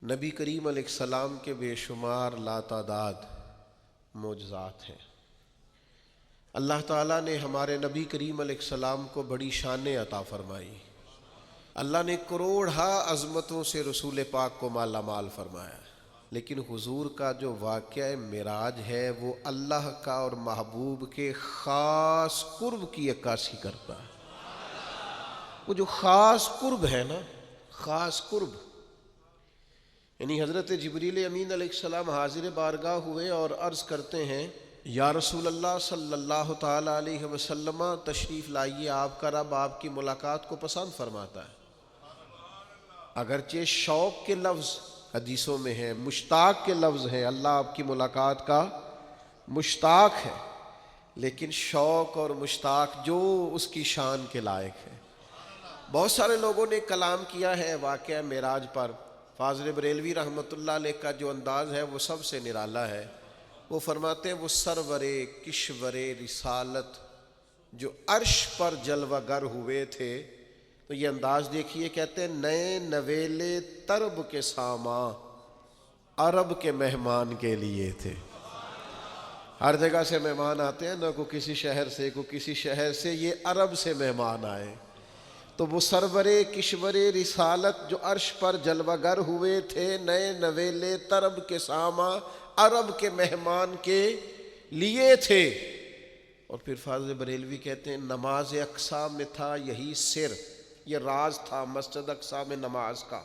نبی کریم علیہ السلام کے بے شمار لاتعداد معجزات ہیں۔ اللہ تعالیٰ نے ہمارے نبی کریم علیہ السلام کو بڑی شانیں عطا فرمائی۔ اللہ نے کروڑہا عظمتوں سے رسول پاک کو مالا مال فرمایا، لیکن حضور کا جو واقعہ معراج ہے وہ اللہ کا اور محبوب کے خاص قرب کی عکاسی کرتا ہے۔ وہ جو خاص قرب ہے نا، خاص قرب، یعنی حضرت جبریل امین علیہ السلام حاضر بارگاہ ہوئے اور عرض کرتے ہیں یا رسول اللہ صلی اللہ تعالی علیہ وسلم تشریف لائیے، آپ کا رب آپ کی ملاقات کو پسند فرماتا ہے۔ اگرچہ شوق کے لفظ حدیثوں میں ہیں، مشتاق کے لفظ ہیں، اللہ آپ کی ملاقات کا مشتاق ہے، لیکن شوق اور مشتاق جو اس کی شان کے لائق ہے۔ بہت سارے لوگوں نے کلام کیا ہے واقعہ معراج پر۔ فاضل بریلوی رحمۃ اللہ علیہ کا جو انداز ہے وہ سب سے نرالا ہے۔ وہ فرماتے ہیں وہ سرور کشور رسالت جو عرش پر جلوہ گر ہوئے تھے، تو یہ انداز دیکھیے، کہتے ہیں نئے نویلے طرب کے ساماں عرب کے مہمان کے لیے تھے۔ ہر جگہ سے مہمان آتے ہیں، نہ کو کسی شہر سے، کو کسی شہر سے، یہ عرب سے مہمان آئے۔ تو وہ سرور کشور رسالت جو عرش پر جلوہ گر ہوئے تھے، نئے نویلے طرب کے ساماں عرب کے مہمان کے لیے تھے۔ اور پھر فاضل بریلوی کہتے ہیں نماز اقصیٰ میں تھا یہی سر، یہ راز تھا مسجد اقصیٰ میں نماز کا۔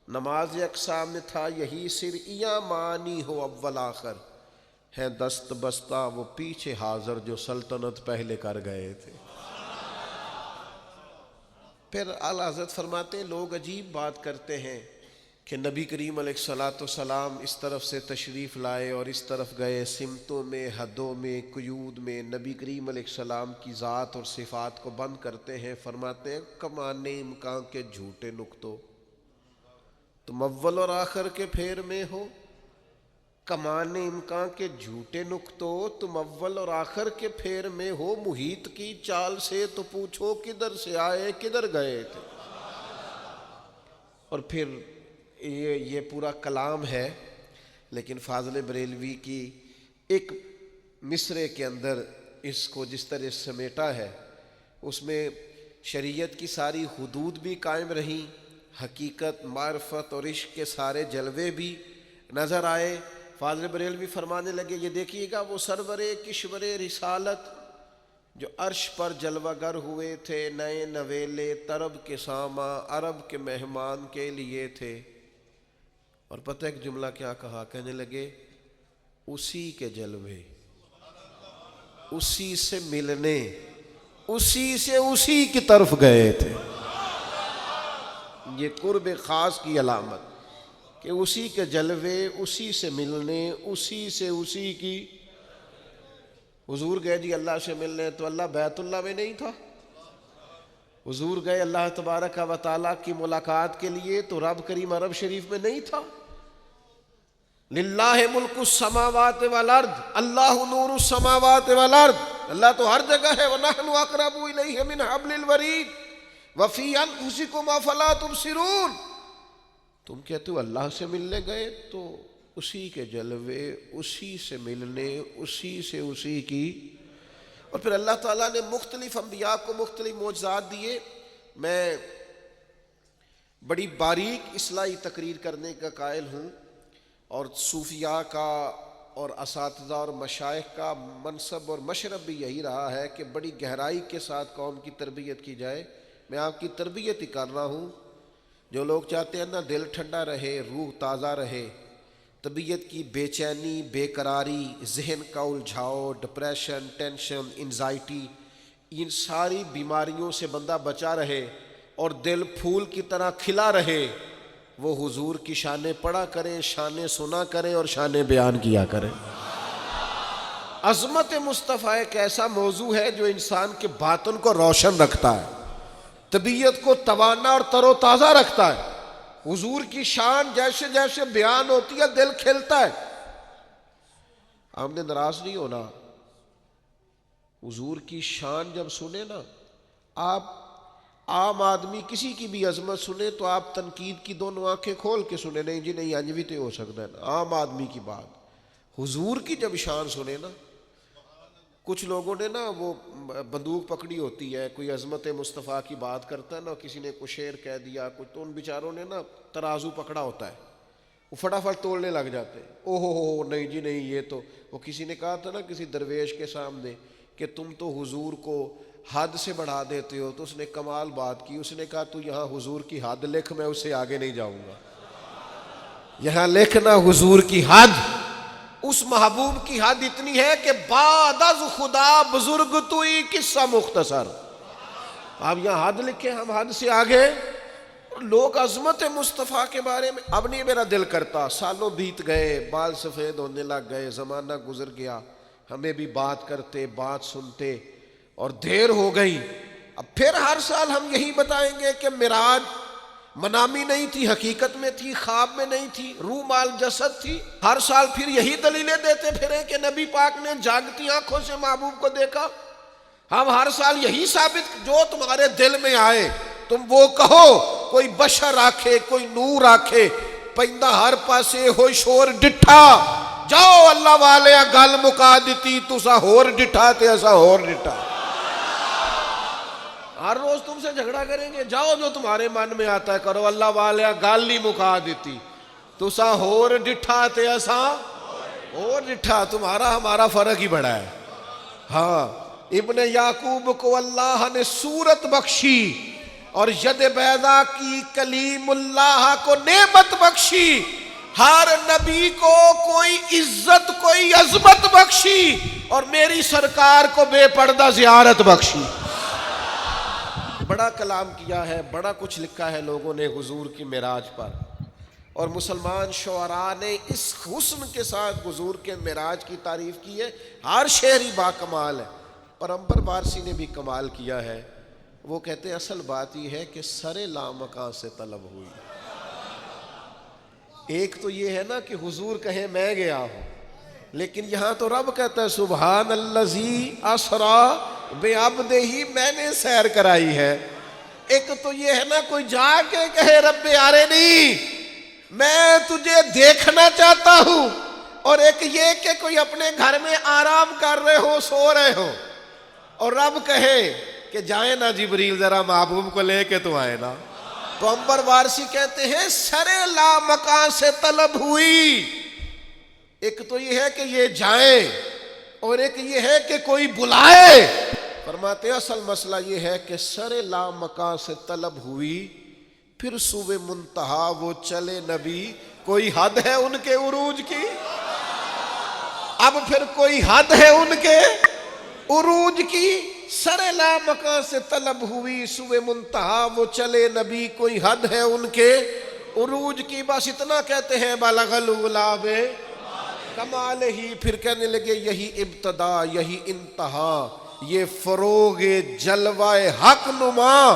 نماز اقصیٰ میں تھا یہی سر، یا معنی ہو اول آخر، ہے دست بستہ وہ پیچھے حاضر جو سلطنت پہلے کر گئے تھے۔ پھر اعلیٰ حضرت فرماتے ہیں لوگ عجیب بات کرتے ہیں کہ نبی کریم علیہ السلام اس طرف سے تشریف لائے اور اس طرف گئے، سمتوں میں، حدوں میں، قیود میں نبی کریم علیہ السلام کی ذات اور صفات کو بند کرتے ہیں۔ فرماتے ہیں کمان امکان کے جھوٹے نکتوں، تم اول اور آخر کے پھیر میں ہو۔ کمان امکان کے جھوٹے نکتوں، تم اول اور آخر کے پھیر میں ہو۔ محیط کی چال سے تو پوچھو کدھر سے آئے کدھر گئے تھے۔ اور پھر یہ پورا کلام ہے، لیکن فاضل بریلوی کی ایک مصرے کے اندر اس کو جس طرح سمیٹا ہے، اس میں شریعت کی ساری حدود بھی قائم رہیں، حقیقت، معرفت اور عشق کے سارے جلوے بھی نظر آئے۔ فاضل بریلوی فرمانے لگے یہ دیکھیے گا وہ سرور کشور رسالت جو عرش پر جلوہ گر ہوئے تھے، نئے نویلے طرب کے ساماں عرب کے مہمان کے لیے تھے۔ اور پتہ ایک جملہ کیا کہا، کہنے لگے اسی کے جلوے، اسی سے ملنے، اسی سے اسی کی طرف گئے تھے۔ یہ قرب خاص کی علامت کہ اسی کے جلوے، اسی سے ملنے، اسی سے اسی کی۔ حضور گئے جی اللہ سے ملنے، تو اللہ بیت اللہ میں نہیں تھا۔ حضور گئے اللہ تبارک و تعالیٰ کی ملاقات کے لیے، تو رب کریم عرب شریف میں نہیں تھا۔ للہ ملک السماوات والارض، اللہ نور السماوات والارض، اللہ تو ہر جگہ ہے۔ وَنَحْنُ أَقْرَبُ إِلَيْهِ مِنْ حَبْلِ الْوَرِيدِ وَفِي أَنفُسِكُمْ أَفَلَا تُبْصِرُونَ۔ تم کہتے ہو اللہ سے ملنے گئے، تو اسی کے جلوے، اسی سے ملنے، اسی سے اسی کی۔ اور پھر اللہ تعالیٰ نے مختلف انبیاء کو مختلف معجزات دیے۔ میں بڑی باریک اصلاحی تقریر کرنے کا قائل ہوں، اور صوفیاء کا اور اساتذہ اور مشائخ کا منصب اور مشرب بھی یہی رہا ہے کہ بڑی گہرائی کے ساتھ قوم کی تربیت کی جائے۔ میں آپ کی تربیت ہی کر رہا ہوں۔ جو لوگ چاہتے ہیں نا دل ٹھنڈا رہے، روح تازہ رہے، طبیعت کی بے چینی، بے قراری، ذہن کا الجھاؤ، ڈپریشن، ٹینشن، انزائٹی، ان ساری بیماریوں سے بندہ بچا رہے اور دل پھول کی طرح کھلا رہے، وہ حضور کی شانیں پڑھا کریں، شانیں سنا کریں اور شانیں بیان کیا کریں۔ عظمت مصطفیٰ ایک ایسا موضوع ہے جو انسان کے باطن کو روشن رکھتا ہے، طبیعت کو توانا اور تر و تازہ رکھتا ہے۔ حضور کی شان جیسے جیسے بیان ہوتی ہے دل کھلتا ہے۔ ہم نے ناراض نہیں ہونا، حضور کی شان جب سنے نا، عام آدمی کسی کی بھی عظمت سنے تو آپ تنقید کی دونوں آنکھیں کھول کے سنے، نہیں جی نہیں انج بھی تو ہو سکتا ہے نا، عام آدمی کی بات۔ حضور کی جب شان سنے نا، کچھ لوگوں نے نا وہ بندوق پکڑی ہوتی ہے، کوئی عظمت مصطفیٰ کی بات کرتا ہے نا، کسی نے کوئی شعر کہہ دیا کچھ، تو ان بیچاروں نے نا ترازو پکڑا ہوتا ہے، وہ فٹافٹ توڑنے لگ جاتے ہیں، او ہو نہیں جی نہیں یہ تو، وہ کسی نے کہا تھا نا کسی درویش کے سامنے کہ تم تو حضور کو حد سے بڑھا دیتے ہو، تو اس نے کمال بات کی، اس نے کہا تو یہاں حضور کی حد لکھ، میں اس سے آگے نہیں جاؤں گا، یہاں لکھنا حضور کی حد، اس محبوب کی حد اتنی ہے کہ بعد از خدا بزرگ توئی قصہ مختصر، آپ یہاں حد لکھیں، ہم حد سے آگے۔ لوگ عظمت مصطفیٰ کے بارے میں، اب نہیں میرا دل کرتا، سالوں بیت گئے، بال سفید ہونے لگ گئے، زمانہ گزر گیا، ہمیں بھی بات کرتے بات سنتے اور دیر ہو گئی، اب پھر ہر سال ہم یہی بتائیں گے کہ معراج منامی نہیں تھی، حقیقت میں تھی، خواب میں نہیں تھی، روح مال جسد تھی، ہر سال پھر یہی دلیلیں دیتے پھریں کہ نبی پاک نے جاگتی آنکھوں سے محبوب کو دیکھا، ہم ہر سال یہی ثابت، جو تمہارے دل میں آئے تم وہ کہو، کوئی بشر آکھے کوئی نور آکھے، پہندہ ہر پاسے ہوئی شور ڈٹھا، جاؤ اللہ والے گل مکا دیتی، تسا ہور ڈٹھا تے اسا ہور ڈٹھا، ہر روز تم سے جھگڑا کریں گے، جاؤ جو تمہارے من میں آتا ہے کرو، اللہ والے گل ہی مکا دیتی، تسا ہور ڈٹھا تے اسا ہور ڈٹھا، تمہارا ہمارا فرق ہی بڑا ہے۔ ہاں ابن یعقوب کو اللہ نے صورت بخشی اور ید بیضا کی کلیم اللہ کو نعمت بخشی، ہر نبی کو کوئی عزت کوئی عظمت بخشی، اور میری سرکار کو بے پردہ زیارت بخشی۔ بڑا کلام کیا ہے، بڑا کچھ لکھا ہے لوگوں نے حضور کی معراج پر، اور مسلمان شعراء نے اس حسن کے ساتھ حضور کے معراج کی تعریف کی ہے، ہر شعر ہی با کمال ہے۔ پیغمبر بارسی نے بھی کمال کیا ہے، وہ کہتے ہیں اصل بات یہ ہے کہ سر لامکاں سے طلب ہوئی۔ ایک تو یہ ہے نا کہ حضور کہیں میں گیا ہوں، لیکن یہاں تو رب کہتا ہے سبحان الذی اسرا بعبدہ، میں نے سیر کرائی ہے۔ ایک تو یہ ہے نا کوئی جا کے کہے رب ارنی، میں تجھے دیکھنا چاہتا ہوں، اور ایک یہ کہ کوئی اپنے گھر میں آرام کر رہے ہو، سو رہے ہو، اور رب کہے کہ جائیں نا جبریل ذرا محبوب کو لے کے تو آئے نا۔ تو پیغمبر وارسی کہتے ہیں سر لامکاں سے طلب ہوئی، ایک تو یہ ہے کہ یہ جائیں، اور ایک یہ ہے کہ کوئی بلائے۔ فرماتے ہیں اصل مسئلہ یہ ہے کہ سر لامکاں سے طلب ہوئی، پھر صوبے منتہا وہ چلے نبی، کوئی حد ہے ان کے عروج کی؟ اب پھر کوئی حد ہے ان کے عروج کی؟ سر لامکاں سے طلب ہوئی، صوبے منتہا وہ چلے نبی، کوئی حد ہے ان کے عروج کی؟ بس اتنا کہتے ہیں بلغ العلا کمال ہی، پھر کہنے لگے یہی ابتدا یہی انتہا، یہ فروغ جلوہ حق نما،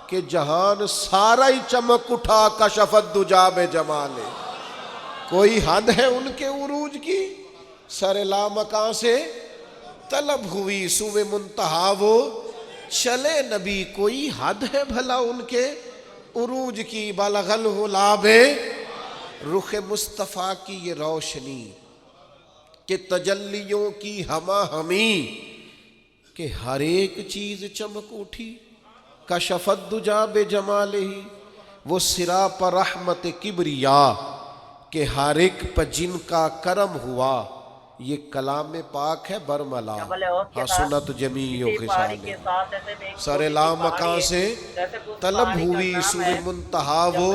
کہ جہان سارا ہی چمک اٹھا کشفت دجا بے جمالے۔ کوئی حد ہے ان کے عروج کی؟ سر لامکاں سے طلب ہوئی، صوبے منتہا وہ چلے نبی، کوئی حد ہے بھلا ان کے عروج کی؟ بلغ العلا رخ مصطفیٰ کی یہ روشنی کہ تجلیوں کی ہما ہمی، کہ ہر ایک چیز چمک اٹھی، کشفت دجا بے جمالہ، وہ سرا پر رحمت کبریا، کہ ہر ایک پر جن کا کرم ہوا۔ یہ کلام پاک ہے برملا، حسنت جمیع خصالہ، سر لامکاں سے طلب ہوئی، صوبے منتہا وہ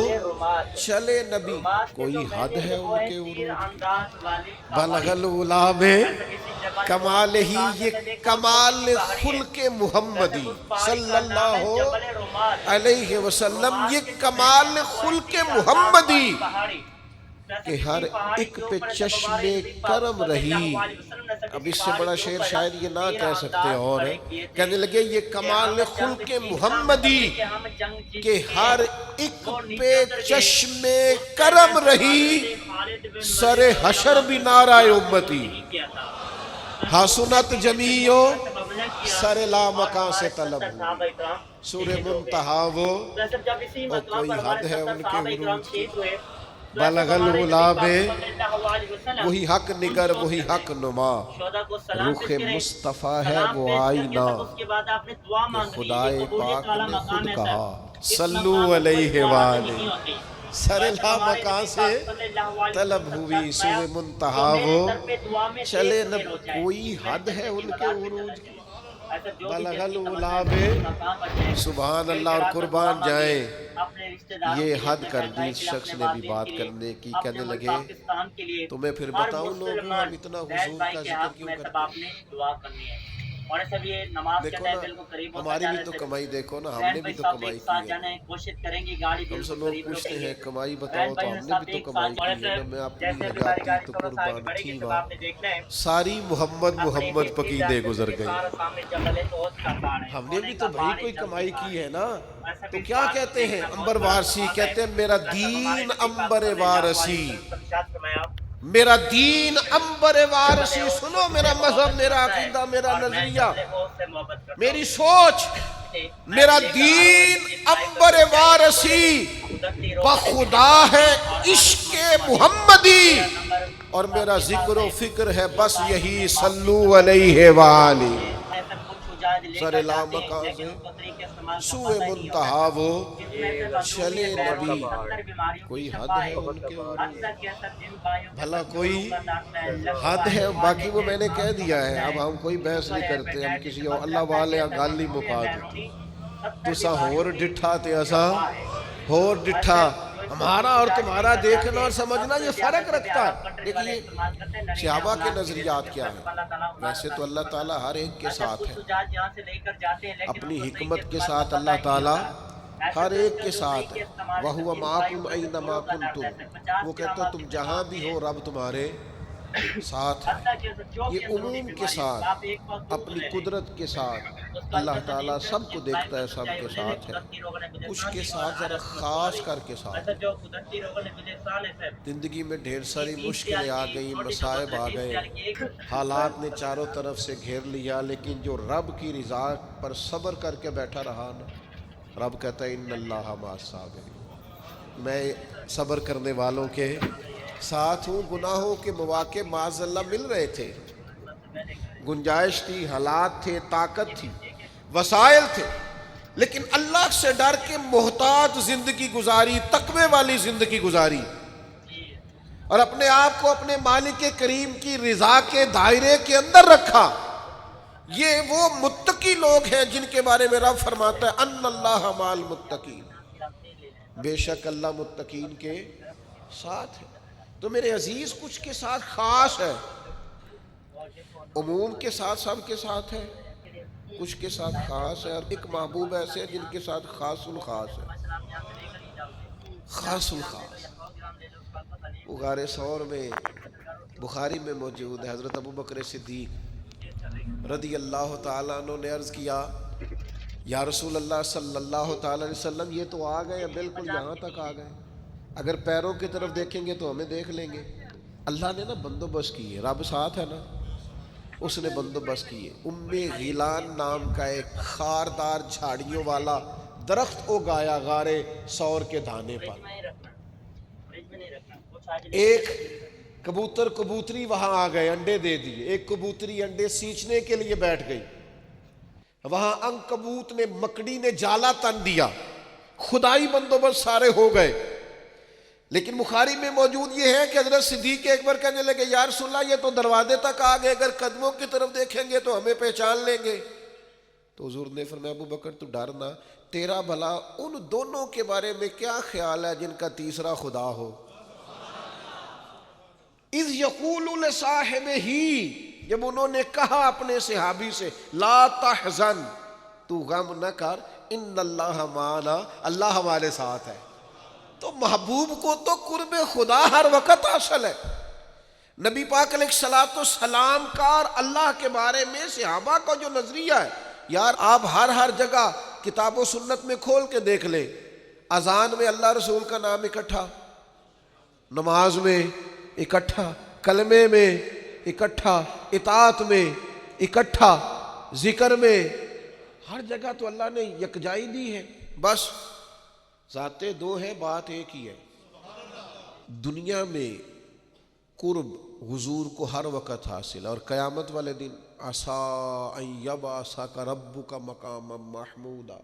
چلے نبی، کوئی حد ہے ان کے عروج کی؟ بلغ العلا میں کمال ہی، یہ کمال خلق محمدی صلی اللہ علیہ وسلم، یہ کمال خلق محمدی کہ ہر ایک پہ چشم کرم رہی۔ اب اس سے بڑا شعر شاید یہ نہ کہہ سکتے، اور کہنے لگے یہ کمال خلق محمدی کہ ہر ایک پہ چشم کرم رہی، سر حشر بھی نعرہ امتی، حسنت جمیع سر لا مکان سے طلب ہوئی. سورہ منتہا وہ اور کوئی حد ہے ان کے عروج کی. بلغ العلا بے وہی حق نگر وہی حق نما. رخ مصطفیٰ ہے وہ آئینہ کہ خدائے پاک نے خود کہا صلو علیہ وآلہ. سر لا مکان سے طلب ہوئی. سورہ منتہا وہ چلے نہ کوئی حد ہے ان کے عروج کی. بلغ العلا بے سبحان اللہ. اور قربان جائیں یہ حد کر دی. اس شخص نے بھی بات کرنے کی. کہنے لگے تمہیں پھر بتاؤں لوگوں ہم اتنا حضور کا ذکر کیوں کرتے ہیں. دیکھو نا ہماری بھی تو کمائی دیکھو نا. ہم نے بھی تو کمائی کی ہے. ہم سے لوگ پوچھتے ہیں کمائی بتاؤ تو ہم نے بھی تو کمائی کی ہے نا. میں اپنی حیاتی تو قربان تھی وہاں. ساری محمد محمد پقیدے گزر گئی. ہم نے بھی تو بھائی کوئی کمائی کی ہے نا. تو کیا کہتے ہیں انبر وارسی کہتے ہیں میرا دین انبر وارسی. میرا دین انبر وارسی. سنو میرا مذہب میرا عقیدہ میرا نظریہ میری سوچ. میرا دین انبر وارسی بخدا ہے عشق محمدی. اور میرا ذکر و فکر ہے بس یہی صلو علیہ وآلہ. سر لا مکان سے سوئے منتہا وہ چلے نبی. کوئی حد ہے ان کے بھلا کوئی حد ہے. باقی وہ میں نے کہہ دیا ہے. اب ہم کوئی بحث نہیں کرتے. ہم کسی اور اللہ والے گالی مکا دیتے. تسا ہور ڈٹھا تے اسا ہور ڈٹھا. ہمارا اور تمہارا دیکھنا اور سمجھنا یہ فرق رکھتا ہے. دیکھیے صحابہ کے نظریات کیا ہیں. ویسے تو اللہ تعالیٰ ہر ایک کے ساتھ ہے. اپنی حکمت کے ساتھ اللہ تعالیٰ ہر ایک کے ساتھ ہے. وَهُوَ مَعَكُمْ أَيْنَمَا كُنْتُمْ. وہ کہتا ہے تم جہاں بھی ہو رب تمہارے ساتھ ہے. یہ عموم کے ساتھ اپنی قدرت کے ساتھ اللہ تعالیٰ سب کو دیکھتا ہے. سب کے ساتھ ہے. کچھ کے ساتھ ذرا خاص کر کے ساتھ ہے. زندگی میں ڈھیر ساری مشکلیں آ گئیں مصائب آ گئے. حالات نے چاروں طرف سے گھیر لیا. لیکن جو رب کی رضا پر صبر کر کے بیٹھا رہا نا رب کہتا ہے ان اللہ مع الصابرین. میں صبر کرنے والوں کے ساتھ ہوں. گناہوں کے مواقع معاذ اللہ مل رہے تھے. گنجائش تھی حالات تھے طاقت تھی وسائل تھے. لیکن اللہ سے ڈر کے محتاط زندگی گزاری. تقوی والی زندگی گزاری. اور اپنے آپ کو اپنے مالک کریم کی رضا کے دائرے کے اندر رکھا. یہ وہ متقی لوگ ہیں جن کے بارے میں رب فرماتا ہے ان اللہ مع المتقین. بے شک اللہ متقین کے ساتھ ہے. تو میرے عزیز کچھ کے ساتھ خاص ہے. عموم کے ساتھ سب کے ساتھ ہے. کچھ کے ساتھ خاص ہے. اور ایک محبوب ایسے ہیں جن کے ساتھ خاص الخاص ہے. خاص الخاص وہ غار ثور میں بخاری میں موجود ہے. حضرت ابو بکر صدیق رضی اللہ تعالیٰ عنہ نے عرض کیا یا رسول اللہ صلی اللہ تعالیٰ علیہ وسلم یہ تو آ گئے بالکل یہاں تک آ گئے. اگر پیروں کی طرف دیکھیں گے تو ہمیں دیکھ لیں گے. اللہ نے نا بندوبست کی ہے. رب ساتھ ہے نا اس نے بندوبست کی ہے. غیلان نام کا ایک خاردار جھاڑیوں والا درخت اگایا غار ثور کے دھانے پر. ایک کبوتر کبوتری وہاں آ گئے انڈے دے دیے. ایک کبوتری انڈے سینچنے کے لیے بیٹھ گئی. وہاں عنکبوت نے مکڑی نے جالا تن دیا. خدائی بندوبست سارے ہو گئے. لیکن بخاری میں موجود یہ ہے کہ حضرت صدیق ایک بار کہنے لگے یا رسول اللہ یہ تو دروازے تک آ گئے. اگر قدموں کی طرف دیکھیں گے تو ہمیں پہچان لیں گے. تو حضور نے فرمایا ابو بکر تو ڈرنا. تیرا بھلا ان دونوں کے بارے میں کیا خیال ہے جن کا تیسرا خدا ہو. اذ یقول لصاحبہ جب انہوں نے کہا اپنے صحابی سے لا تحزن تو غم نہ کر ان اللہ معنا اللہ ہمارے ساتھ ہے. تو محبوب کو تو قرب خدا ہر وقت حاصل ہے. نبی پاک علیہ الصلوۃ والسلام کا اور اللہ کے بارے میں صحابہ کا جو نظریہ ہے یار آپ ہر جگہ کتاب و سنت میں کھول کے دیکھ لیں. اذان میں اللہ رسول کا نام اکٹھا, نماز میں اکٹھا, کلمے میں اکٹھا, اطاعت میں اکٹھا, ذکر میں، ہر جگہ تو اللہ نے یکجائی دی ہے، بس ذاتیں دو ہیں، بات ایک ہی ہے۔ دنیا میں قرب حضور کو ہر وقت حاصل، اور قیامت والے دن عسیٰ ان یبعثک ربک مقاما محمودا،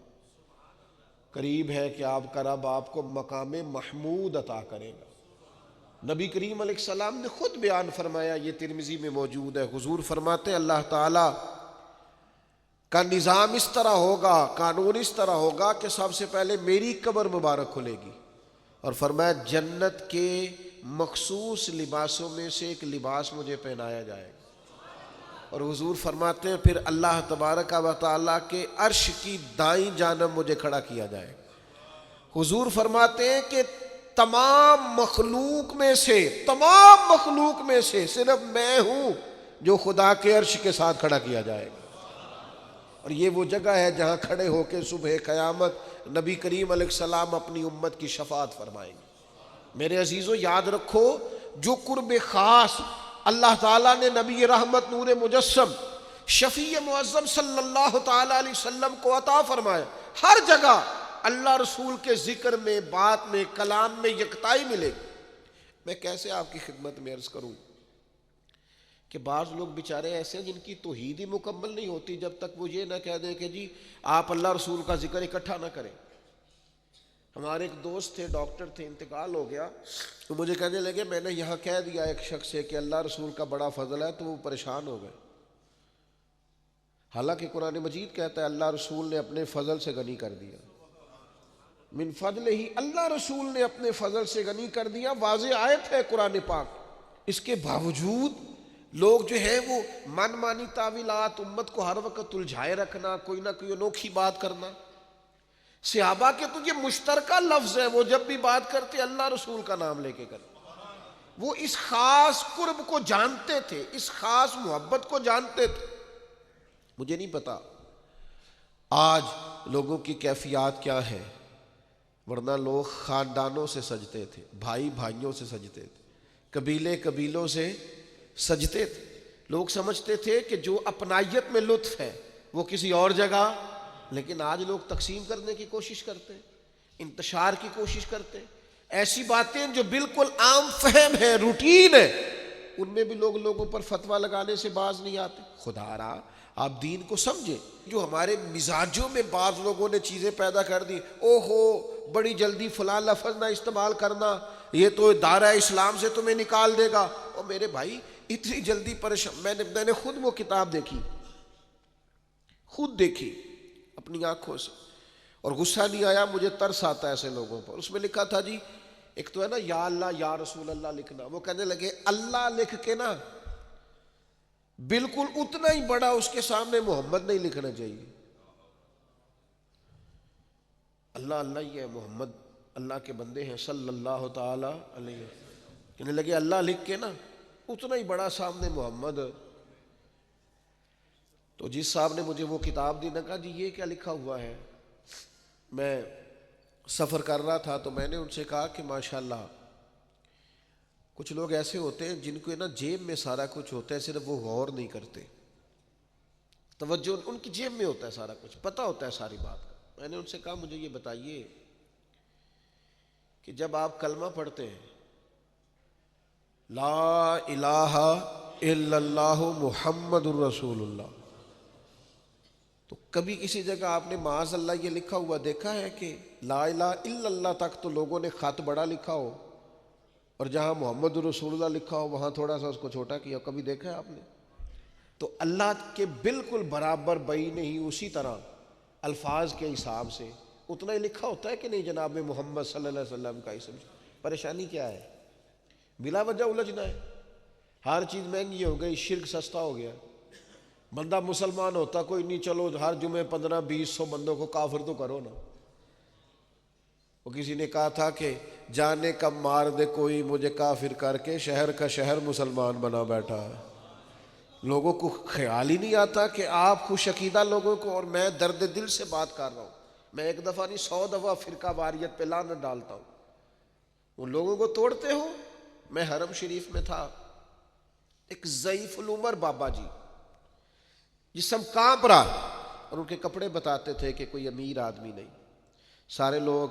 قریب ہے کہ آپ کا رب آپ کو مقام محمود عطا کرے گا۔ نبی کریم علیہ السلام نے خود بیان فرمایا، یہ ترمذی میں موجود ہے، حضور فرماتے اللہ تعالیٰ کا نظام اس طرح ہوگا، قانون اس طرح ہوگا کہ سب سے پہلے میری قبر مبارک کھلے گی، اور فرمایا جنت کے مخصوص لباسوں میں سے ایک لباس مجھے پہنایا جائے گا، اور حضور فرماتے ہیں پھر اللہ تبارک و تعالیٰ کے عرش کی دائیں جانب مجھے کھڑا کیا جائے گا۔ حضور فرماتے ہیں کہ تمام مخلوق میں سے صرف میں ہوں جو خدا کے عرش کے ساتھ کھڑا کیا جائے گا، اور یہ وہ جگہ ہے جہاں کھڑے ہو کے صبح قیامت نبی کریم علیہ السلام اپنی امت کی شفاعت فرمائیں گے۔ میرے عزیزو یاد رکھو، جو قرب خاص اللہ تعالیٰ نے نبی رحمت نور مجسم شفیع معظم صلی اللہ تعالیٰ علیہ وسلم کو عطا فرمایا، ہر جگہ اللہ رسول کے ذکر میں، بات میں، کلام میں یکتائی ملے گی۔ میں کیسے آپ کی خدمت میں عرض کروں کہ بعض لوگ بیچارے ایسے ہیں جن کی توحید ہی مکمل نہیں ہوتی جب تک وہ یہ نہ کہہ دیں کہ جی آپ اللہ رسول کا ذکر اکٹھا نہ کریں۔ ہمارے ایک دوست تھے، ڈاکٹر تھے، انتقال ہو گیا، تو مجھے کہنے لگے میں نے یہاں کہہ دیا ایک شخص سے کہ اللہ رسول کا بڑا فضل ہے، تو وہ پریشان ہو گئے، حالانکہ قرآن مجید کہتا ہے اللہ رسول نے اپنے فضل سے غنی کر دیا، من فضل ہی، اللہ رسول نے اپنے فضل سے غنی کر دیا، واضح آیت ہے قرآن پاک۔ اس کے باوجود لوگ جو ہے وہ من مانی تعویلات، امت کو ہر وقت الجھائے رکھنا، کوئی نہ کوئی انوکھی بات کرنا۔ صحابہ کے تو یہ مشترکہ لفظ ہے، وہ جب بھی بات کرتے اللہ رسول کا نام لے کے کرتے، وہ اس خاص قرب کو جانتے تھے، اس خاص محبت کو جانتے تھے۔ مجھے نہیں پتا آج لوگوں کی کیفیات کیا ہے، ورنہ لوگ خاندانوں سے سجتے تھے، بھائی بھائیوں سے سجتے تھے، قبیلے قبیلوں سے سجتے تھے۔ لوگ سمجھتے تھے کہ جو اپنائیت میں لطف ہے وہ کسی اور جگہ، لیکن آج لوگ تقسیم کرنے کی کوشش کرتے ہیں، انتشار کی کوشش کرتے ہیں، ایسی باتیں جو بالکل عام فہم ہے، روٹین ہے، ان میں بھی لوگ لوگوں پر فتویٰ لگانے سے باز نہیں آتے۔ خدا را آپ دین کو سمجھیں۔ جو ہمارے مزاجوں میں بعض لوگوں نے چیزیں پیدا کر دی، او ہو بڑی جلدی فلاں لفظ نہ استعمال کرنا، یہ تو دائرہ اسلام سے تمہیں نکال دے گا۔ اور میرے بھائی اتنی جلدی پریشان، میں نے خود وہ کتاب دیکھی، خود دیکھی اپنی آنکھوں سے، اور غصہ نہیں آیا، مجھے ترس آتا ہے ایسے لوگوں پر۔ اس میں لکھا تھا جی ایک تو ہے نا یا اللہ یا رسول اللہ لکھنا، وہ کہنے لگے اللہ لکھ کے نا بالکل اتنا ہی بڑا اس کے سامنے محمد نہیں لکھنا چاہیے۔ اللہ اللہ ہی ہے، محمد اللہ کے بندے ہیں صلی اللہ تعالی علیہ وسلم، کہنے لگے اللہ لکھ کے نا اتنا ہی بڑا سامنے محمد۔ تو جس صاحب نے مجھے وہ کتاب دی، نے کہا جی یہ کیا لکھا ہوا ہے؟ میں سفر کر رہا تھا تو میں نے ان سے کہا کہ ماشاءاللہ کچھ لوگ ایسے ہوتے ہیں جن کو نا جیب میں سارا کچھ ہوتا ہے، صرف وہ غور نہیں کرتے، توجہ ان کی جیب میں ہوتا ہے، سارا کچھ پتہ ہوتا ہے ساری بات کا۔ میں نے ان سے کہا مجھے یہ بتائیے کہ جب آپ کلمہ پڑھتے ہیں لا الہ الا اللہ محمد الرسول اللہ، تو کبھی کسی جگہ آپ نے معاذ اللہ یہ لکھا ہوا دیکھا ہے کہ لا الہ الا اللہ تک تو لوگوں نے خط بڑا لکھا ہو، اور جہاں محمد رسول اللہ لکھا ہو وہاں تھوڑا سا اس کو چھوٹا کیا؟ کبھی دیکھا ہے آپ نے؟ تو اللہ کے بالکل برابر بئی نہیں، اسی طرح الفاظ کے حساب سے اتنا ہی لکھا ہوتا ہے کہ نہیں جناب محمد صلی اللہ علیہ وسلم کا اسم؟ پریشانی کیا ہے؟ بلا وجہ الجھنا ہے، ہر چیز مہنگی ہو گئی، شرک سستا ہو گیا، بندہ مسلمان ہوتا کوئی نہیں، چلو ہر جمعے 15-20 بندوں کو کافر تو کرو نا۔ وہ کسی نے کہا تھا کہ جانے کب مار دے کوئی مجھے کافر کر کے، شہر کا شہر مسلمان بنا بیٹھا ہے۔ لوگوں کو خیال ہی نہیں آتا کہ آپ خوش عقیدہ لوگوں کو، اور میں درد دل سے بات کر رہا ہوں، میں ایک دفعہ نہیں 100 دفعہ فرقہ واریت پہ لعنت ڈالتا ہوں، ان لوگوں کو توڑتے ہو۔ میں حرم شریف میں تھا، ایک ضعیف العمر بابا جی جسم کانپ رہا، اور ان کے کپڑے بتاتے تھے کہ کوئی امیر آدمی نہیں. سارے لوگ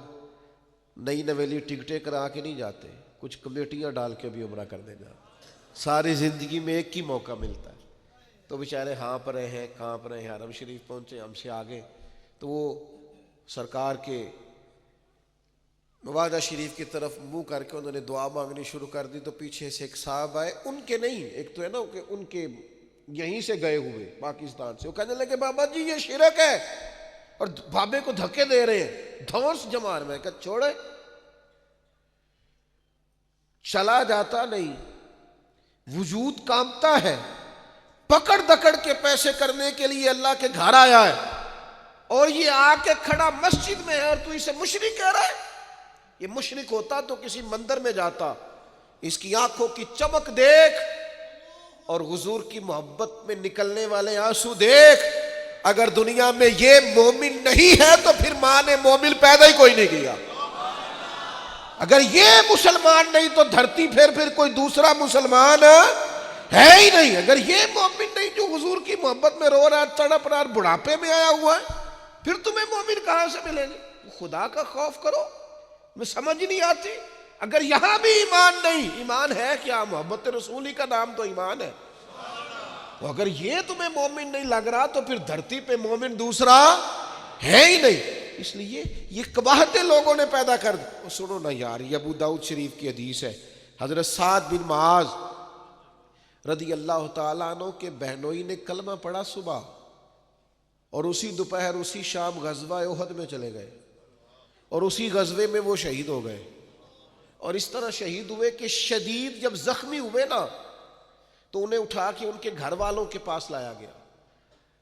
نئی نویلی ٹکٹیں کرا کے نہیں جاتے، کچھ کمیٹیاں ڈال کے بھی عمرہ کرنے جاتے. ساری زندگی میں ایک ہی موقع ملتا ہے. تو بیچارے ہانپ رہے ہیں، کانپ رہے ہیں، حرم شریف پہنچے ہم سے آگے. تو وہ سرکار کے مواجہ شریف کی طرف منہ کر کے انہوں نے دعا مانگنی شروع کر دی. تو پیچھے سے ایک صاحب آئے، ان کے نہیں، ایک تو ہے نا کہ ان کے یہیں سے گئے ہوئے پاکستان سے. وہ کہنے لگے بابا جی یہ شرک ہے، اور بابے کو دھکے دے رہے ہیں دھونس جمار. میں کہا چھوڑے، چلا جاتا نہیں، وجود کانپتا ہے. پکڑ دکڑ کے پیسے کرنے کے لیے اللہ کے گھر آیا ہے، اور یہ آ کے کھڑا مسجد میں ہے، اور تو اسے مشرک کہہ رہا ہے. یہ مشرک ہوتا تو کسی مندر میں جاتا. اس کی آنکھوں کی چمک دیکھ اور حضور کی محبت میں نکلنے والے آنسو دیکھ. اگر دنیا میں یہ مومن نہیں ہے تو پھر ماں نے مومن پیدا ہی کوئی نہیں کیا. اگر یہ مسلمان نہیں تو دھرتی پھر کوئی دوسرا مسلمان ہے ہی نہیں. اگر یہ مومن نہیں جو حضور کی محبت میں رو رہا، تڑپ رہا، بڑھاپے میں آیا ہوا ہے، پھر تمہیں مومن کہاں سے ملیں گے؟ خدا کا خوف کرو. میں سمجھ نہیں آتی. اگر یہاں بھی ایمان نہیں، ایمان ہے کیا؟ محبت رسولی کا نام تو ایمان ہے. تو اگر یہ تمہیں مومن نہیں لگ رہا تو پھر دھرتی پہ مومن دوسرا ہے ہی نہیں. اس لیے یہ قباحتیں لوگوں نے پیدا کر دی. سنو نا یار، یہ ابو داؤد شریف کی حدیث ہے. حضرت سعد بن معاذ رضی اللہ تعالیٰ عنہ کے بہنوئی نے کلمہ پڑھا صبح، اور اسی دوپہر اسی شام غزوہ احد میں چلے گئے، اور اسی غزوے میں وہ شہید ہو گئے. اور اس طرح شہید ہوئے کہ شدید جب زخمی ہوئے نا تو انہیں اٹھا کے ان کے گھر والوں کے پاس لایا گیا.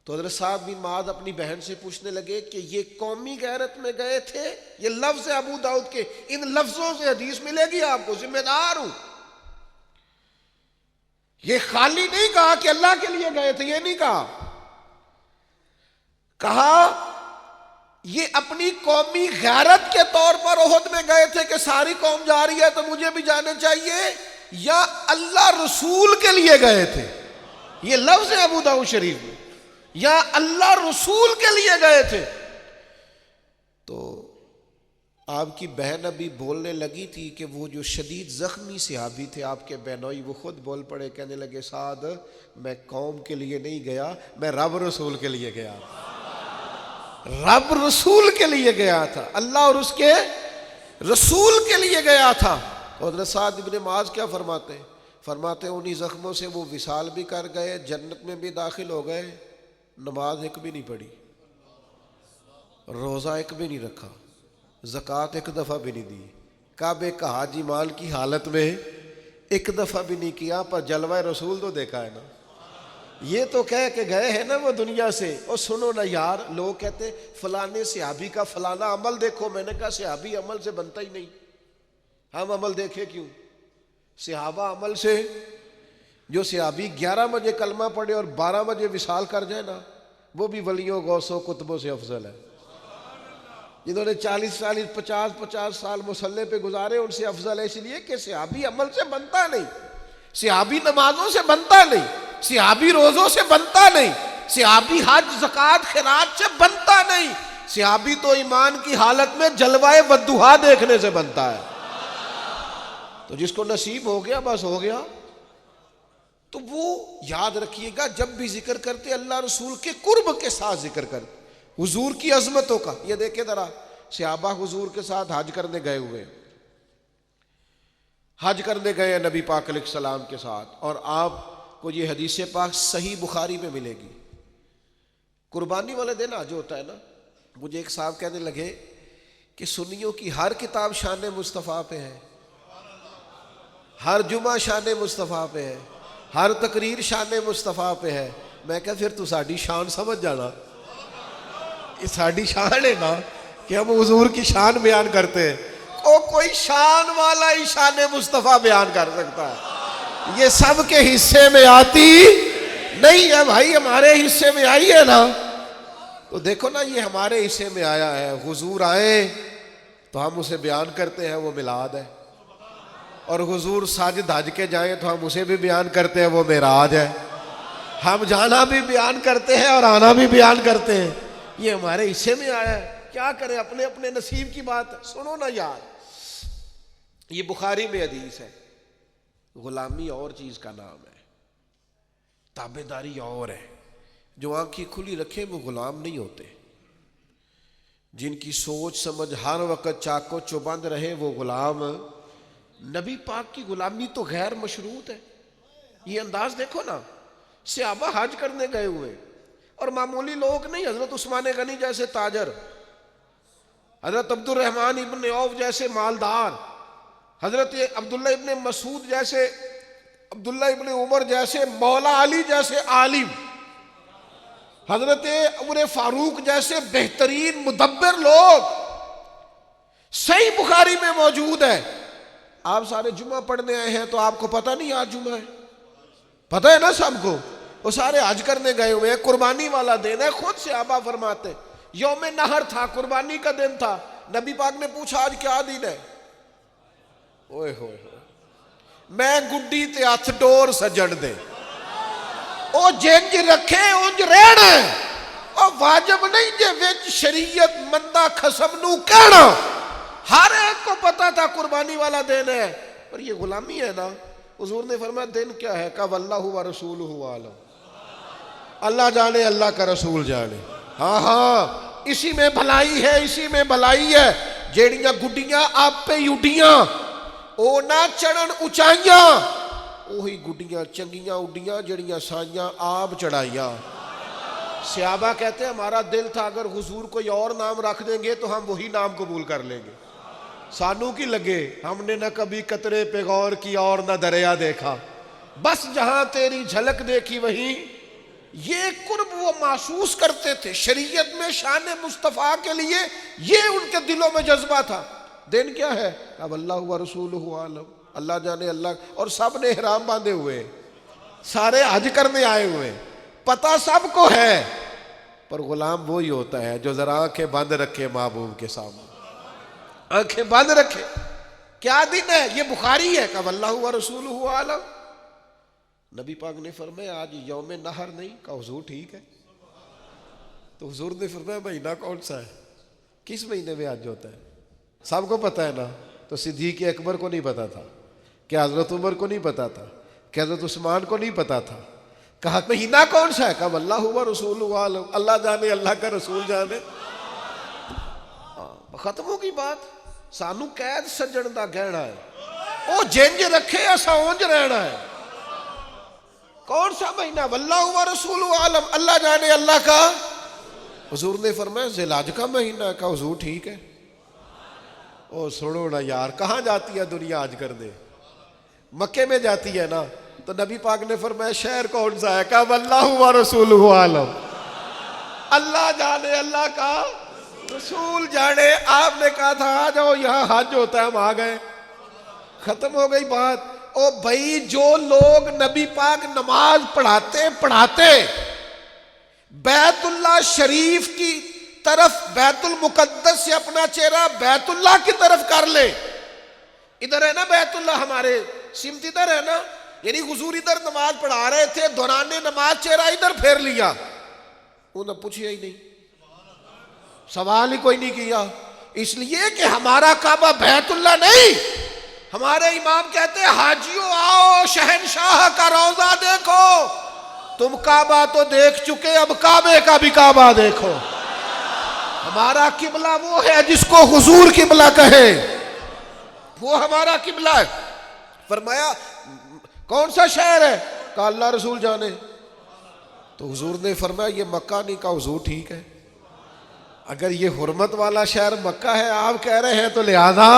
تو حضرت سعد بن معاذ اپنی بہن سے پوچھنے لگے کہ یہ قومی غیرت میں گئے تھے؟ یہ لفظ ہے ابو داؤد کے، ان لفظوں سے حدیث ملے گی آپ کو، ذمہ دار ہوں. یہ خالی نہیں کہا کہ اللہ کے لیے گئے تھے، یہ نہیں کہا. کہا یہ اپنی قومی غیرت کے طور پر احد میں گئے تھے کہ ساری قوم جا رہی ہے تو مجھے بھی جانا چاہیے، یا اللہ رسول کے لیے گئے تھے؟ یہ لفظ ہے ابو داؤد شریف میں، یا اللہ رسول کے لیے گئے تھے. تو آپ کی بہن ابھی بولنے لگی تھی کہ وہ جو شدید زخمی صحابی تھے آپ کے بہنوئی، وہ خود بول پڑے، کہنے لگے سعد میں قوم کے لیے نہیں گیا، میں رب رسول کے لیے گیا. رب رسول کے لیے گیا تھا، اللہ اور اس کے رسول کے لیے گیا تھا. حضرت سعد بن معاذ کیا فرماتے انہی زخموں سے وہ وصال بھی کر گئے، جنت میں بھی داخل ہو گئے، نماز ایک بھی نہیں پڑھی، روزہ ایک بھی نہیں رکھا، زکوٰۃ ایک دفعہ بھی نہیں دی، کعبے کا حاجی مال کی حالت میں ایک دفعہ بھی نہیں کیا، پر جلوہ رسول تو دیکھا ہے نا. یہ تو کہہ کے گئے ہیں نا وہ دنیا سے. اور سنو نا یار، لوگ کہتے فلانے صحابی کا فلانا عمل دیکھو. میں نے کہا صحابی عمل سے بنتا ہی نہیں، ہم عمل دیکھے کیوں؟ صحابہ عمل سے، جو صحابی 11 بجے کلمہ پڑھے اور 12 بجے وصال کر جائے نا، وہ بھی ولیوں غوثوں کتبوں سے افضل ہے. جنہوں نے 40 50 سال مصلی پہ گزارے ان سے افضل ہے، اس لیے کہ صحابی عمل سے بنتا نہیں، صحابی نمازوں سے بنتا نہیں، صحابی روزوں سے بنتا نہیں، صحابی حج زکوٰۃ خیرات سے بنتا نہیں. صحابی تو ایمان کی حالت میں جلوہ والضحیٰ دیکھنے سے بنتا ہے. تو جس کو نصیب ہو گیا بس ہو گیا. تو وہ یاد رکھیے گا، جب بھی ذکر کرتے اللہ رسول کے قرب کے ساتھ ذکر کرتے، حضور کی عظمتوں کا. یہ دیکھیں ذرا، صحابہ حضور کے ساتھ حج کرنے گئے ہوئے، حج کرنے گئے نبی پاک علیہ السلام کے ساتھ، اور آپ کو یہ حدیث پاک صحیح بخاری میں ملے گی. قربانی والے دن حج ہوتا ہے نا. مجھے ایک صاحب کہنے لگے کہ سنیوں کی ہر کتاب شان مصطفیٰ پہ ہے، ہر جمعہ شان مصطفیٰ پہ ہے، ہر تقریر شان مصطفیٰ پہ ہے. میں کہا پھر تو ساڈی شان سمجھ جانا، یہ ساڈی شان ہے نا کہ ہم حضور کی شان بیان کرتے ہیں. کوئی شان والا ہی شان مصطفیٰ بیان کر سکتا ہے، یہ سب کے حصے میں آتی نہیں ہے بھائی. ہمارے حصے میں آئی ہے نا. تو دیکھو نا، یہ ہمارے حصے میں آیا ہے. حضور آئے تو ہم اسے بیان کرتے ہیں، وہ میلاد ہے. اور حضور ساجد حج کے جائیں تو ہم اسے بھی بیان کرتے ہیں، وہ معراج ہے. ہم جانا بھی بیان کرتے ہیں اور آنا بھی بیان کرتے ہیں، یہ ہمارے حصے میں آیا ہے، کیا کریں، اپنے اپنے نصیب کی بات ہے۔ سنو نا یار، یہ بخاری میں حدیث ہے، غلامی اور چیز کا نام ہے، تابعداری اور ہے۔ جو آنکھیں کھلی رکھے وہ غلام نہیں ہوتے، جن کی سوچ سمجھ ہر وقت چاقو چوبند رہے وہ غلام۔ نبی پاک کی غلامی تو غیر مشروط ہے۔ یہ انداز دیکھو نا، صحابہ حج کرنے گئے ہوئے اور معمولی لوگ نہیں، حضرت عثمان غنی جیسے تاجر، حضرت عبد الرحمن ابن عوف جیسے مالدار، حضرت عبداللہ ابن مسعود جیسے، عبداللہ ابن عمر جیسے، مولا علی جیسے عالم، حضرت عمر فاروق جیسے بہترین مدبر لوگ صحیح بخاری میں موجود ہے۔ آپ سارے جمعہ پڑھنے آئے ہیں تو آپ کو پتہ نہیں آج جمعہ ہے، پتہ ہے نا سب کو، وہ سارے حج کرنے گئے ہوئے ہیں، قربانی والا دن ہے۔ خود صحابہ فرماتے یوم نہر تھا، قربانی کا دن تھا، نبی پاک نے پوچھا آج کیا دن ہے؟ اوئے ہوئے ہوئے، میں گڈی تے ہاتھ ڈور سجن دے، او جنج رکھے انج رہنا، او واجب نہیں جے وچ شریعت مندہ خسم نو کہنا۔ ہر ایک کو پتا تھا قربانی والا دن ہے، پر یہ غلامی ہے نا۔ حضور نے فرمایا دن کیا ہے؟ کہا واللہ و رسولہ عالم، اللہ جانے اللہ کا رسول جانے۔ ہاں ہاں، اسی میں بھلائی ہے، اسی میں بھلائی ہے۔ جیڑیاں گڈیاں آپ پہ اڈیاں او نہ چڑھن اونچائیاں، وہی گڈیاں چنگیاں اڈیاں جڑیاں سائیاں آپ چڑھائیاں۔ صحابہ کہتے ہیں ہمارا دل تھا اگر حضور کوئی اور نام رکھ دیں گے تو ہم وہی نام قبول کر لیں گے، سانو کی لگے، ہم نے نہ کبھی قطرے پہ غور کیا اور نہ دریا دیکھا، بس جہاں تیری جھلک دیکھی وہیں۔ یہ قرب وہ محسوس کرتے تھے، شریعت میں شان مصطفیٰ کے لیے یہ ان کے دلوں میں جذبہ تھا۔ دن کیا ہے؟ اب اللہ و رسولہ عالم، اللہ جانے اللہ، اور سب نے احرام باندھے ہوئے، سارے حج کرنے آئے ہوئے، پتہ سب کو ہے، پر غلام وہی ہوتا ہے جو ذرا آنکھیں بند رکھے محبوب کے سامنے، آنکھیں بند رکھے۔ کیا دن ہے؟ یہ بخاری ہے، کہ اللہ و رسولہ عالم۔ نبی پاک نے فرمایا آج یوم نہر نہیں، کہا حضور ٹھیک ہے۔ تو حضور نے فرمایا مہینہ کون سا ہے؟ کس مہینے میں حج ہوتا ہے؟ سب کو پتہ ہے نا۔ تو صدیق اکبر کو نہیں پتا تھا، کہ حضرت عمر کو نہیں پتا تھا، کہ حضرت عثمان کو نہیں پتا تھا۔ کہا مہینہ کون سا ہے؟ کہا اللہ و رسول عالم، اللہ جانے اللہ کا رسول جانے۔ ختم ہو گئی بات۔ سانو قید سجن دا گہنا ہے، او جنج رکھے ایسا اونج رہنا ہے۔ کون سا مہینہ؟ واللہ و رسول عالم، اللہ جانے اللہ کا۔ حضور نے فرمایا ذی الحج کا مہینہ ہے، کہا حضور ٹھیک ہے۔ او سنو نا یار، کہاں جاتی ہے دنیا آج کر دے؟ مکے میں جاتی ہے نا۔ تو نبی پاک نے فرمایا شہر کون سا ہے؟ کہا واللہ و رسولہ عالم، اللہ جانے اللہ کا رسول جانے۔ آپ نے کہا تھا آ جاؤ یہاں حج ہوتا ہے، ہم آ گئے، ختم ہو گئی بات۔ او بھائی، جو لوگ نبی پاک نماز پڑھاتے بیت اللہ شریف کی طرف، بیت المقدس سے اپنا چہرہ بیت اللہ کی طرف کر لے، ادھر ہے نا بیت اللہ، ہمارے سمت ادھر ہے نا، یعنی حضور ادھر نماز پڑھا رہے تھے، دوران نماز چہرہ ادھر پھیر لیا، انہوں نے پوچھا ہی نہیں، سوال ہی کوئی نہیں کیا، اس لیے کہ ہمارا کعبہ بیت اللہ نہیں۔ ہمارے امام کہتے ہیں حاجیوں آؤ شہنشاہ کا روضہ دیکھو، تم کعبہ تو دیکھ چکے، اب کعبے کا بھی کعبہ دیکھو۔ ہمارا قبلہ وہ ہے جس کو حضور قبلہ کہے، وہ ہمارا قبلہ ہے۔ فرمایا کون سا شہر ہے؟ کہا اللہ رسول جانے۔ تو حضور نے فرمایا یہ مکہ نہیں، کہا حضور ٹھیک ہے۔ اگر یہ حرمت والا شہر مکہ ہے آپ کہہ رہے ہیں، تو لہذا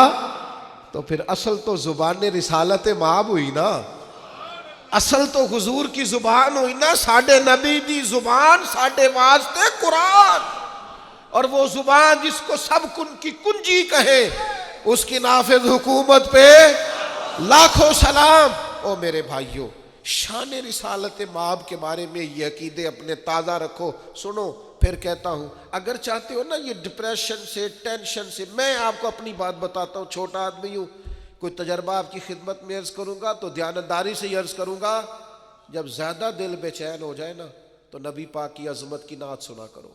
تو پھر اصل تو زبان رسالت مآب ہوئی نا، اصل تو حضور کی زبان ہوئی نا، ساڈے نبی دی زبان ساڈے واسطے قرآن، اور وہ زبان جس کو سب کن کی کنجی کہے، اس کی نافذ حکومت پہ لاکھوں سلام۔ او میرے بھائیوں، شان رسالت مآب کے بارے میں یہ عقیدے اپنے تازہ رکھو۔ سنو پھر کہتا ہوں، اگر چاہتے ہو نا یہ ڈپریشن سے، ٹینشن سے، میں آپ کو اپنی بات بتاتا ہوں، چھوٹا آدمی ہوں، کوئی تجربہ آپ کی خدمت میں عرض کروں گا تو دیانتداری سے عرض کروں گا۔ جب زیادہ دل بے چین ہو جائے نا تو نبی پاک کی عظمت کی نعت سنا کرو،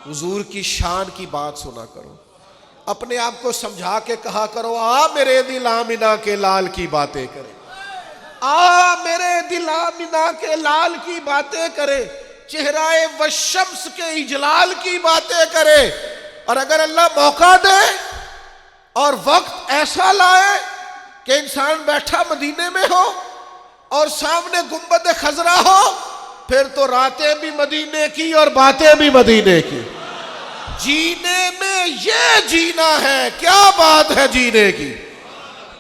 حضور کی شان کی بات سنا کرو، اپنے آپ کو سمجھا کے کہا کرو آ میرے دل آمنہ کے لال کی باتیں کرے، آ میرے دل آمنہ کے لال کی باتیں کرے، چہرہ والشمس کے اجلال کی باتیں کرے۔ اور اگر اللہ موقع دے اور وقت ایسا لائے کہ انسان بیٹھا مدینے میں ہو اور سامنے گنبد خضرا ہو، پھر تو راتیں بھی مدینے کی اور باتیں بھی مدینے کی۔ جینے میں یہ جینا ہے، کیا بات ہے جینے کی۔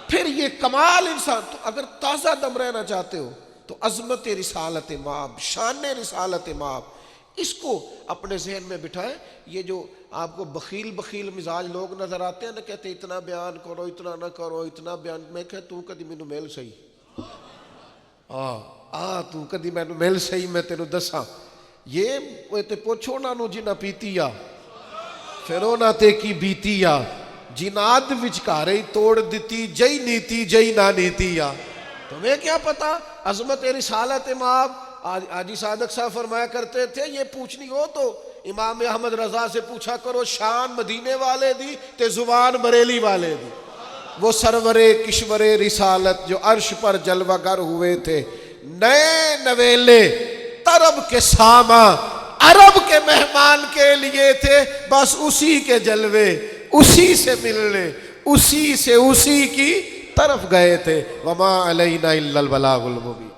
پھر یہ کمال انسان، تو اگر تازہ دم رہنا چاہتے ہو تو عظمت رسالت مآب، شان رسالت مآب، اس کو اپنے ذہن میں بٹھائیں۔ یہ جو آپ کو بخیل بخیل مزاج لوگ نظر آتے ہیں نا، کہتے ہیں اتنا بیان کرو، اتنا نہ کرو، اتنا بیان، میں کہ تو کدی مینوں مل سہی، تو کدی مینوں مل سہی، میں تینوں دساں۔ یہ تے پوچھو نہ نو جنہ پیتی آ، پھر انہاں تے کی بیتی آ، جناد وچکارے توڑ دیتی، جئی نیتی جئی نہ نیتی آ۔ تمہیں کیا پتا عظمت رسالت مآب۔ حاجی صادق صاحب فرمایا کرتے تھے یہ پوچھنی ہو تو امام احمد رضا سے پوچھا کرو، شان مدینے والے دی تے زبان بریلی والے دی۔ وہ سرور کشور رسالت جو عرش پر جلوہ گر ہوئے تھے، نئے نویلے طرب کے ساما عرب کے مہمان کے لیے تھے، بس اسی کے جلوے اسی سے ملنے، اسی سے اسی کی طرف گئے تھے۔ وما علینا الا البلاغ المبین۔